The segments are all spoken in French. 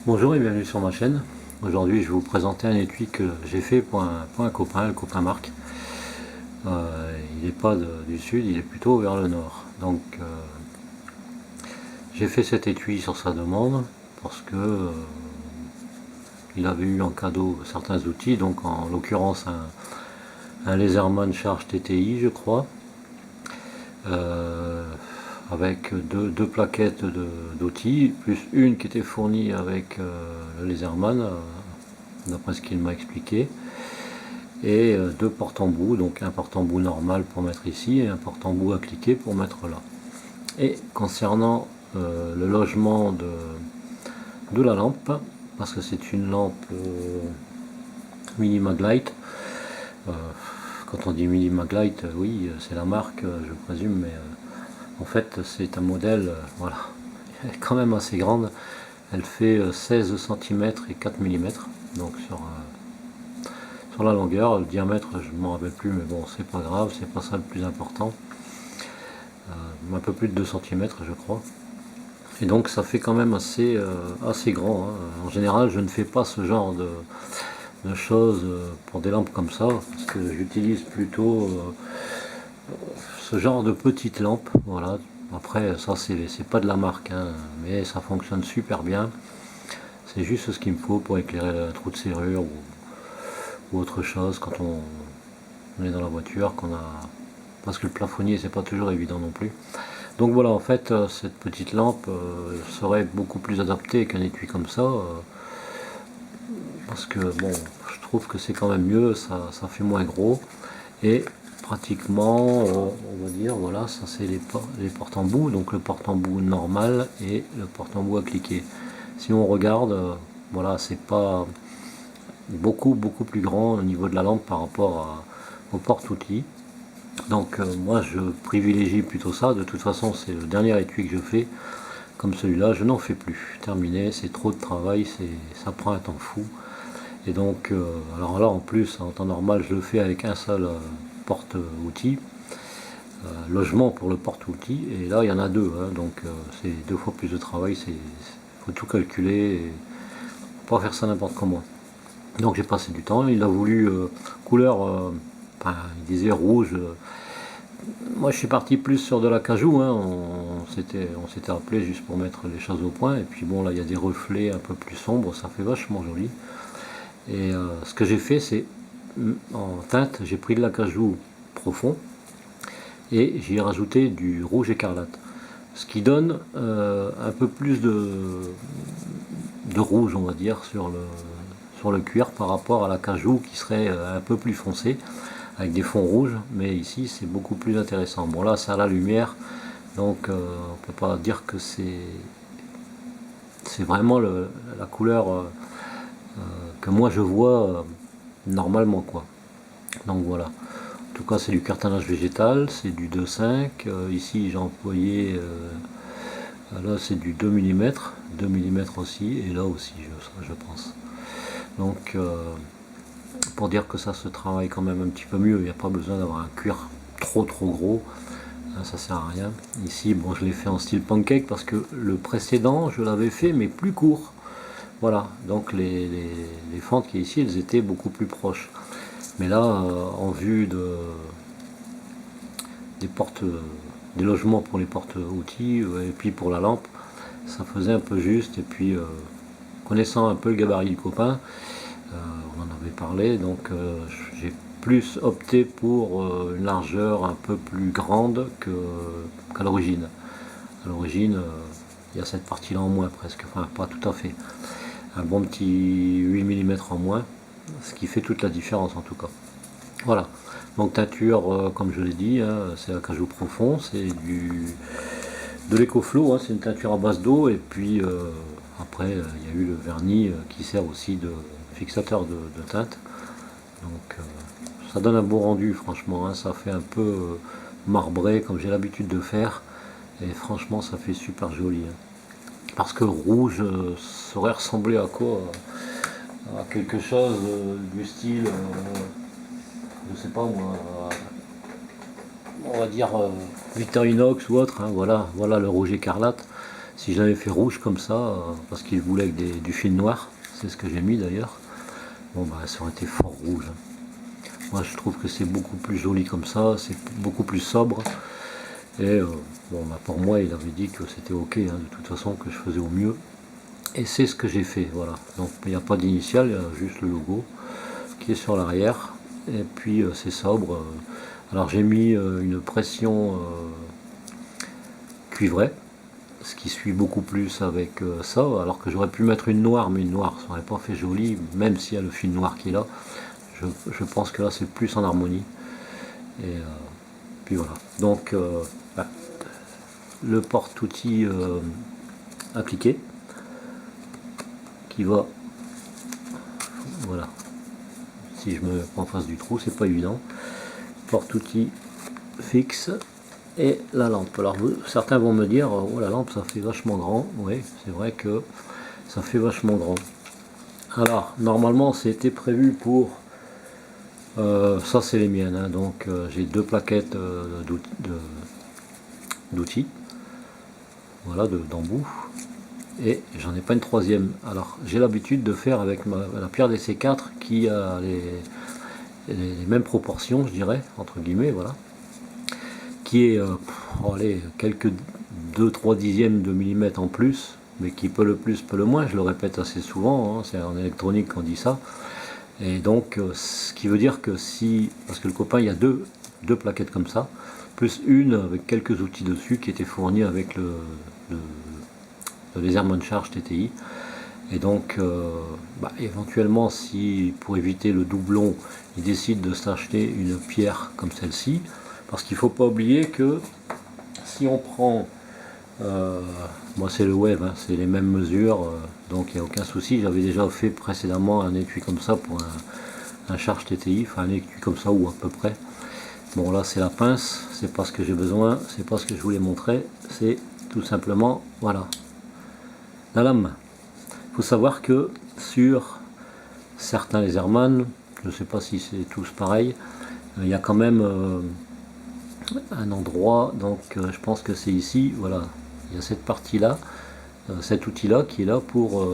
Bonjour et bienvenue sur ma chaîne. Aujourd'hui je vais vous présenter un étui que j'ai fait pour un copain, le copain Marc. Il n'est pas du sud, il est plutôt vers le nord. Donc j'ai fait cet étui sur sa demande parce que il avait eu en cadeau certains outils, donc en l'occurrence un Laserman Charge TTI je crois, euh, avec deux plaquettes d'outils, plus une qui était fournie avec le Laserman, d'après ce qu'il m'a expliqué, et deux porte-embouts, donc un porte-embout normal pour mettre ici et un porte-embout à cliquer pour mettre là. Et concernant le logement de la lampe, parce que c'est une lampe Mini Maglite, quand on dit Mini Maglite, oui, c'est la marque, je présume, mais en fait c'est un modèle, voilà, elle est quand même assez grande. Elle fait 16 cm et 4 mm, donc sur la longueur. Le diamètre, je ne m'en rappelle plus, mais bon, c'est pas grave, c'est pas ça le plus important. Un peu plus de 2 cm, je crois. Et donc ça fait quand même assez grand, hein. En général, je ne fais pas ce genre de choses pour des lampes comme ça, parce que j'utilise plutôt ce genre de petites lampes. Voilà. Après, ça, c'est pas de la marque, hein, mais ça fonctionne super bien. C'est juste ce qu'il me faut pour éclairer un trou de serrure ou autre chose quand on est dans la voiture, parce que le plafonnier c'est pas toujours évident non plus. Donc voilà, en fait cette petite lampe serait beaucoup plus adaptée qu'un étui comme ça, parce que bon, je trouve que c'est quand même mieux, ça fait moins gros, et pratiquement on va dire, voilà, ça c'est les porte-embouts, donc le porte-embout normal et le porte-embout à cliquer. Si on regarde, voilà, c'est pas beaucoup plus grand au niveau de la lampe par rapport au porte-outils. Donc moi je privilégie plutôt ça. De toute façon c'est le dernier étui que je fais. Comme celui-là, je n'en fais plus. Terminé, c'est trop de travail, ça prend un temps fou. Et donc alors là en plus en temps normal je le fais avec un seul porte-outil, logement pour le porte-outil, et là il y en a deux, hein, donc c'est deux fois plus de travail, faut tout calculer, et pas faire ça n'importe comment. Donc j'ai passé du temps, il a voulu couleur, enfin, il disait rouge. Moi je suis parti plus sur de l'acajou, hein. On s'était appelé juste pour mettre les choses au point, et puis bon là il y a des reflets un peu plus sombres, ça fait vachement joli. Et ce que j'ai fait c'est, en teinte, j'ai pris de l'acajou profond, et j'y ai rajouté du rouge écarlate. Ce qui donne un peu plus de rouge, on va dire, sur le cuir par rapport à l'acajou qui serait un peu plus foncé avec des fonds rouges, mais ici c'est beaucoup plus intéressant. Bon là c'est à la lumière, donc on peut pas dire que c'est vraiment la couleur que moi je vois normalement, quoi. Donc voilà. En tout cas c'est du cartonnage végétal, c'est du 2,5. Ici j'ai employé, là c'est du 2 mm, 2 mm aussi, et là aussi je pense. Donc pour dire que ça se travaille quand même un petit peu mieux, il n'y a pas besoin d'avoir un cuir trop gros, hein, ça sert à rien. Ici bon je l'ai fait en style pancake parce que le précédent je l'avais fait mais plus court. Voilà, donc les fentes qui ici elles étaient beaucoup plus proches. Mais là en vue des portes, des logements pour les portes-outils, et puis pour la lampe, ça faisait un peu juste. Et puis connaissant un peu le gabarit du copain, on en avait parlé, donc j'ai plus opté pour une largeur un peu plus grande qu'à l'origine. À l'origine, il y a cette partie-là en moins presque, enfin pas tout à fait. Un bon petit 8 mm en moins, ce qui fait toute la différence en tout cas. Voilà. Donc teinture, comme je l'ai dit, hein, c'est l'acajou profond, c'est de l'écoflow, hein, c'est une teinture à base d'eau, et puis après il y a eu le vernis qui sert aussi de fixateur de teinte. Donc ça donne un beau rendu franchement, hein, ça fait un peu marbré comme j'ai l'habitude de faire, et franchement ça fait super joli, hein. Parce que rouge ça aurait ressemblé à quoi? À quelque chose du style, je sais pas moi, on va dire Victorinox ou autre, hein, voilà le rouge écarlate. Si je l'avais fait rouge comme ça, parce qu'il voulait avec du fil noir, c'est ce que j'ai mis d'ailleurs, bon bah ça aurait été fort rouge. Moi je trouve que c'est beaucoup plus joli comme ça, c'est beaucoup plus sobre. Et bon bah pour moi il avait dit que c'était ok, hein, de toute façon, que je faisais au mieux. Et c'est ce que j'ai fait, voilà. Donc il n'y a pas d'initiale, il y a juste le logo qui est sur l'arrière. Et puis c'est sobre. Alors j'ai mis une pression cuivrée, ce qui suit beaucoup plus avec ça, alors que j'aurais pu mettre une noire, mais une noire ça n'aurait pas fait joli, même s'il y a le fil noir qui est là. Je pense que là c'est plus en harmonie. Et puis voilà. Donc bah, le porte-outil appliqué qui va, voilà, si je me prends en face du trou c'est pas évident, porte-outil fixe et la lampe. Alors certains vont me dire oh la lampe ça fait vachement grand, oui c'est vrai que ça fait vachement grand. Alors normalement c'était prévu pour ça c'est les miennes, hein, donc j'ai deux plaquettes d'outils, voilà, d'embout, et j'en ai pas une troisième. Alors j'ai l'habitude de faire avec la pierre DC4 qui a les mêmes proportions, je dirais, entre guillemets, voilà, qui est allez, quelques 2-3 dixièmes de millimètre en plus, mais qui peut le plus, peut le moins, je le répète assez souvent, hein, c'est en électronique qu'on dit ça. Et donc ce qui veut dire que si, parce que le copain il y a deux plaquettes comme ça, plus une avec quelques outils dessus qui étaient fournis avec le Laserman Charge TTI. Et donc bah, éventuellement si pour éviter le doublon il décide de s'acheter une pierre comme celle-ci, parce qu'il ne faut pas oublier que si on prend moi c'est le web, hein, c'est les mêmes mesures, donc il n'y a aucun souci. J'avais déjà fait précédemment un étui comme ça pour un Charge TTI, enfin un étui comme ça ou à peu près. Bon là c'est la pince, c'est pas ce que j'ai besoin, c'est pas ce que je voulais montrer, c'est tout simplement, voilà, la lame. Il faut savoir que sur certains Laserman, je ne sais pas si c'est tous pareil, il y a quand même un endroit, donc je pense que c'est ici, voilà, il y a cette partie là, cet outil là qui est là pour,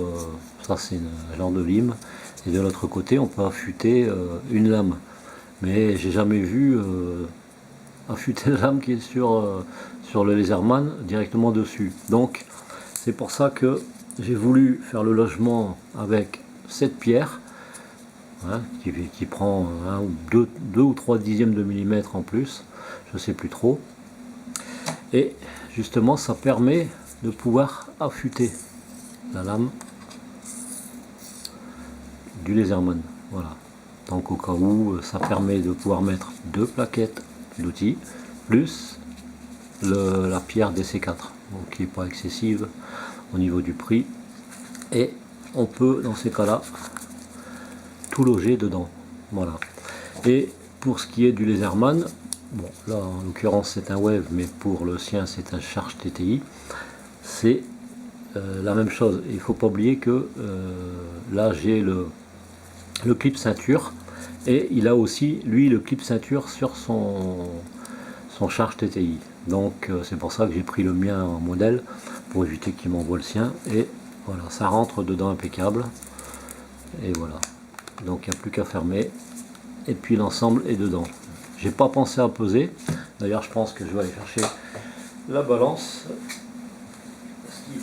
ça c'est un genre de lime, et de l'autre côté on peut affûter une lame, mais j'ai jamais vu affûter la lame qui est sur le Laserman directement dessus. Donc c'est pour ça que j'ai voulu faire le logement avec cette pierre, hein, qui prend un ou deux ou 3 dixièmes de millimètre en plus, je sais plus trop, et justement ça permet de pouvoir affûter la lame du Laserman, voilà. Donc au cas où, ça permet de pouvoir mettre deux plaquettes d'outils plus la pierre DC4, donc qui n'est pas excessive au niveau du prix, et on peut dans ces cas là tout loger dedans, voilà. Et pour ce qui est du Laserman, bon là en l'occurrence c'est un Wave, mais pour le sien c'est un Charge TTI, c'est la même chose. Il ne faut pas oublier que là j'ai le clip ceinture, et il a aussi lui le clip ceinture sur son Charge TTI. Donc c'est pour ça que j'ai pris le mien en modèle, pour éviter qu'il m'envoie le sien, et voilà, ça rentre dedans impeccable, et voilà, donc il n'y a plus qu'à fermer, et puis l'ensemble est dedans. J'ai pas pensé à peser, d'ailleurs je pense que je vais aller chercher la balance, ce qui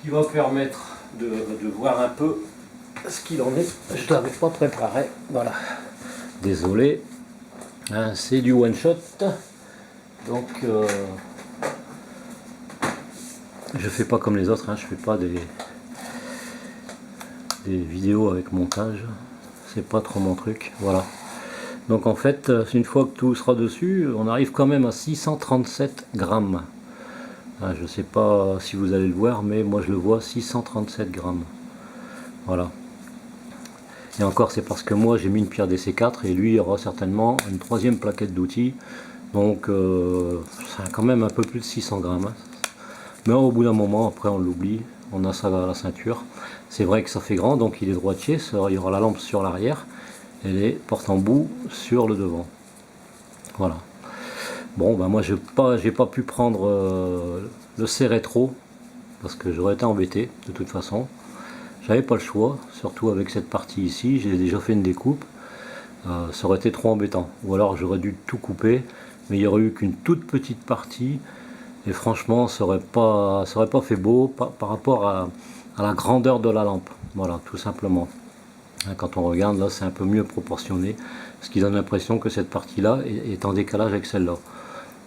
va permettre de voir un peu ce qu'il en est. Je ne l'avais pas préparé, voilà, désolé, hein, c'est du one shot, donc je fais pas comme les autres, hein, je fais pas des vidéos avec montage, c'est pas trop mon truc, voilà. Donc en fait, une fois que tout sera dessus, on arrive quand même à 637 grammes. Hein, je sais pas si vous allez le voir, mais moi je le vois, 637 grammes. Voilà. Et encore, c'est parce que moi j'ai mis une pierre DC4 et lui il aura certainement une troisième plaquette d'outils. Donc c'est quand même un peu plus de 600 grammes. Hein. Mais au bout d'un moment, après on l'oublie, on a ça à la ceinture. C'est vrai que ça fait grand, donc il est droitier, il y aura la lampe sur l'arrière et les porte-embouts sur le devant. Voilà. Bon, ben moi j'ai pas pu prendre le C rétro parce que j'aurais été embêté de toute façon. J'avais pas le choix, surtout avec cette partie ici. J'ai déjà fait une découpe, ça aurait été trop embêtant. Ou alors j'aurais dû tout couper, mais il n'y aurait eu qu'une toute petite partie. Et franchement, ça aurait pas fait beau par rapport à la grandeur de la lampe. Voilà, tout simplement. Quand on regarde, là, c'est un peu mieux proportionné, ce qui donne l'impression que cette partie-là est en décalage avec celle-là,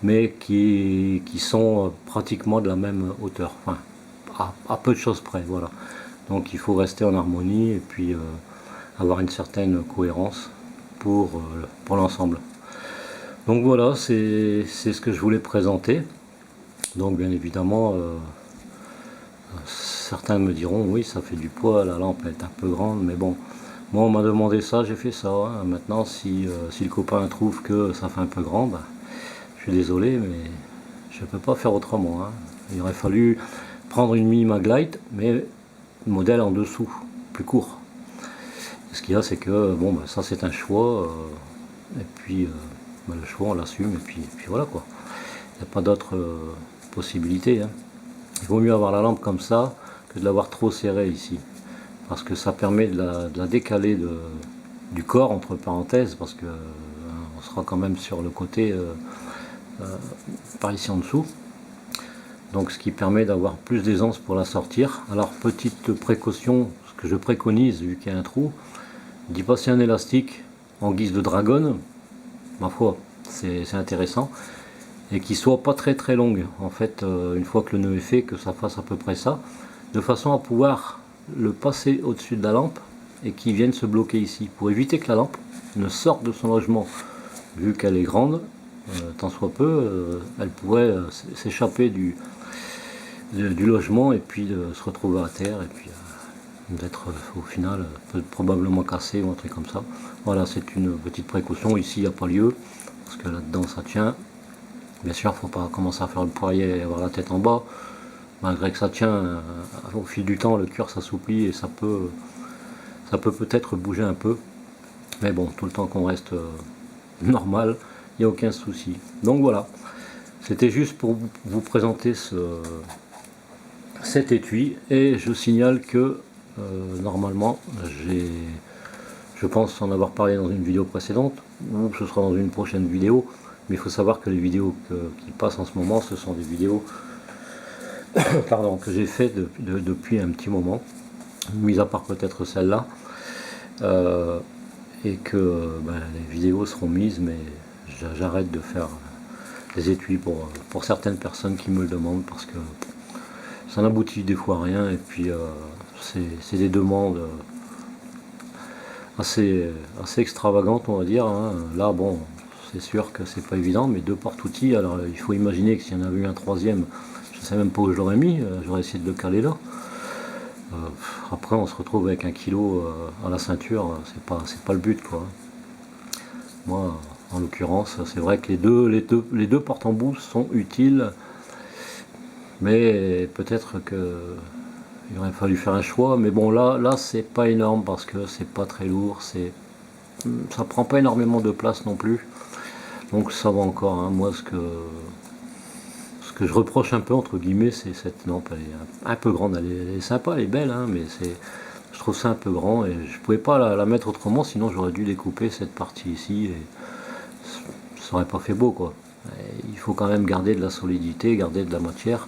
mais qui sont pratiquement de la même hauteur, enfin, à peu de choses près, voilà. Donc il faut rester en harmonie et puis avoir une certaine cohérence pour l'ensemble. Donc voilà, c'est ce que je voulais présenter. Donc bien évidemment, certains me diront, oui, ça fait du poids, la lampe est un peu grande, mais bon, moi on m'a demandé ça, j'ai fait ça. Hein. Maintenant, si le copain trouve que ça fait un peu grand, bah, je suis désolé, mais je ne peux pas faire autrement. Hein. Il aurait fallu prendre une mini Maglite, mais modèle en dessous, plus court. Ce qu'il y a, c'est que bon, bah, ça c'est un choix, et puis bah, le choix on l'assume, et puis voilà quoi. Il n'y a pas d'autre possibilité. Hein. Il vaut mieux avoir la lampe comme ça que de l'avoir trop serrée ici, parce que ça permet de la décaler du corps entre parenthèses, parce que on sera quand même sur le côté par ici en dessous. Donc ce qui permet d'avoir plus d'aisance pour la sortir. Alors petite précaution, ce que je préconise vu qu'il y a un trou, d'y passer un élastique en guise de dragonne, ma foi, c'est intéressant, et qui soit pas très très longue. En fait, une fois que le nœud est fait, que ça fasse à peu près ça, de façon à pouvoir le passer au-dessus de la lampe et qu'il vienne se bloquer ici, pour éviter que la lampe ne sorte de son logement, vu qu'elle est grande, tant soit peu, elle pourrait s'échapper du logement et puis de se retrouver à terre et puis d'être au final probablement cassé ou un truc comme ça. Voilà, c'est une petite précaution. Ici, il n'y a pas lieu parce que là-dedans, ça tient. Bien sûr, il ne faut pas commencer à faire le poirier et avoir la tête en bas. Malgré que ça tient, au fil du temps, le cuir s'assouplit et ça peut peut-être bouger un peu. Mais bon, tout le temps qu'on reste normal, il n'y a aucun souci. Donc voilà, c'était juste pour vous présenter cet étui. Et je signale que normalement, je pense en avoir parlé dans une vidéo précédente, ou ce sera dans une prochaine vidéo. Mais il faut savoir que les vidéos qui passent en ce moment, ce sont des vidéos pardon, que j'ai fait depuis un petit moment, mis à part peut-être celle-là, et que ben, les vidéos seront mises, mais j'arrête de faire des étuis pour certaines personnes qui me le demandent, parce que ça n'aboutit des fois à rien, et puis c'est des demandes assez extravagantes, on va dire. Hein. Là, bon, c'est sûr que c'est pas évident, mais deux porte-outils, alors il faut imaginer que s'il y en avait eu un troisième, je ne sais même pas où je l'aurais mis, j'aurais essayé de le caler là. Après on se retrouve avec un kilo à la ceinture, c'est pas le but quoi. Moi en l'occurrence c'est vrai que les deux porte-embouts sont utiles, mais peut-être que il aurait fallu faire un choix, mais bon là c'est pas énorme parce que c'est pas très lourd, ça prend pas énormément de place non plus, donc ça va encore. Hein. Moi ce que je reproche un peu entre guillemets, c'est cette lampe, elle est un peu grande, elle est sympa, elle est belle, hein, mais je trouve ça un peu grand et je pouvais pas la mettre autrement, sinon j'aurais dû découper cette partie ici et ça aurait pas fait beau quoi. Et il faut quand même garder de la solidité, garder de la matière,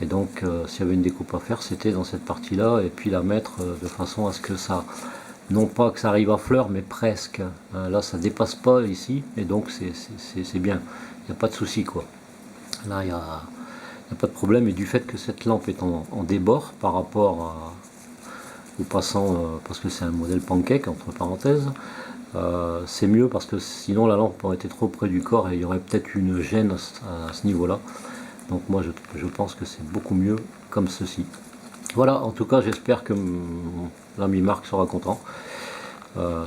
et donc s'il y avait une découpe à faire, c'était dans cette partie là et puis la mettre de façon à ce que ça, non pas que ça arrive à fleur, mais presque. Là ça dépasse pas ici et donc c'est bien, il n'y a pas de souci quoi. Là, il n'y a pas de problème, et du fait que cette lampe est en débord par rapport au passant, parce que c'est un modèle pancake, entre parenthèses, c'est mieux parce que sinon la lampe aurait été trop près du corps et il y aurait peut-être une gêne à ce niveau-là. Donc moi, je pense que c'est beaucoup mieux comme ceci. Voilà, en tout cas, j'espère que l'ami Marc sera content.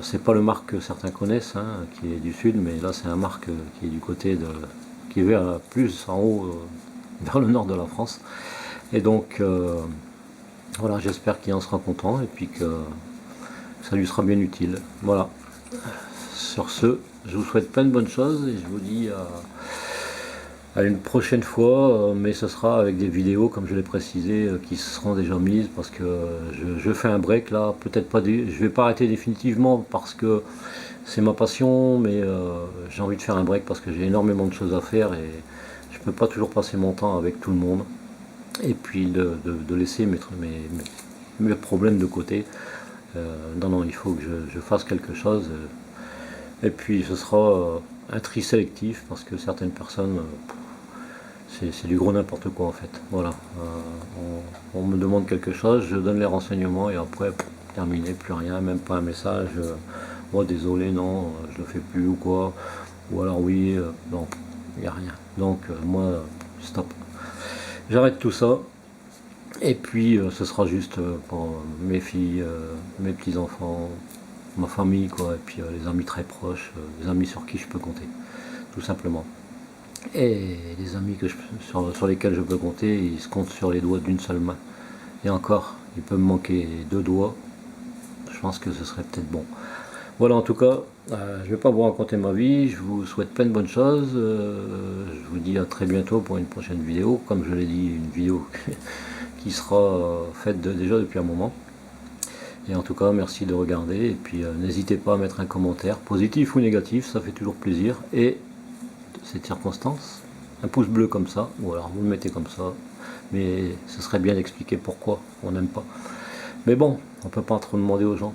C'est pas le Marc que certains connaissent, hein, qui est du sud, mais là, c'est un Marc qui est du côté qui est vers plus en haut, vers le nord de la France. Et donc voilà, j'espère qu'il en sera content et puis que ça lui sera bien utile. Voilà. Sur ce, je vous souhaite plein de bonnes choses et je vous dis à une prochaine fois, mais ce sera avec des vidéos, comme je l'ai précisé, qui seront déjà mises, parce que je fais un break là, peut-être pas, je vais pas arrêter définitivement, parce que c'est ma passion, mais j'ai envie de faire un break, parce que j'ai énormément de choses à faire, et je peux pas toujours passer mon temps avec tout le monde, et puis de laisser mes problèmes de côté. Non, non, il faut que je fasse quelque chose, et puis ce sera un tri sélectif, parce que certaines personnes... c'est du gros n'importe quoi en fait. Voilà. On me demande quelque chose, je donne les renseignements et après, terminé, plus rien, même pas un message. Oh, désolé, non, je le fais plus ou quoi. Ou alors oui, non, il n'y a rien. Donc moi, stop. J'arrête tout ça. Et puis ce sera juste pour mes filles, mes petits-enfants, ma famille, quoi. Et puis les amis très proches, les amis sur qui je peux compter, tout simplement. Et les amis sur lesquels je peux compter, ils se comptent sur les doigts d'une seule main. Et encore, il peut me manquer 2 doigts. Je pense que ce serait peut-être bon. Voilà, en tout cas, je ne vais pas vous raconter ma vie. Je vous souhaite plein de bonnes choses. Je vous dis à très bientôt pour une prochaine vidéo. Comme je l'ai dit, une vidéo qui sera faite déjà depuis un moment. Et en tout cas, merci de regarder. Et puis, n'hésitez pas à mettre un commentaire, positif ou négatif, ça fait toujours plaisir. Et cette circonstance, un pouce bleu comme ça, ou alors vous le mettez comme ça, mais ce serait bien d'expliquer pourquoi on n'aime pas. Mais bon, on peut pas trop demander aux gens.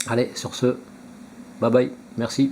Allez, sur ce, bye bye, merci.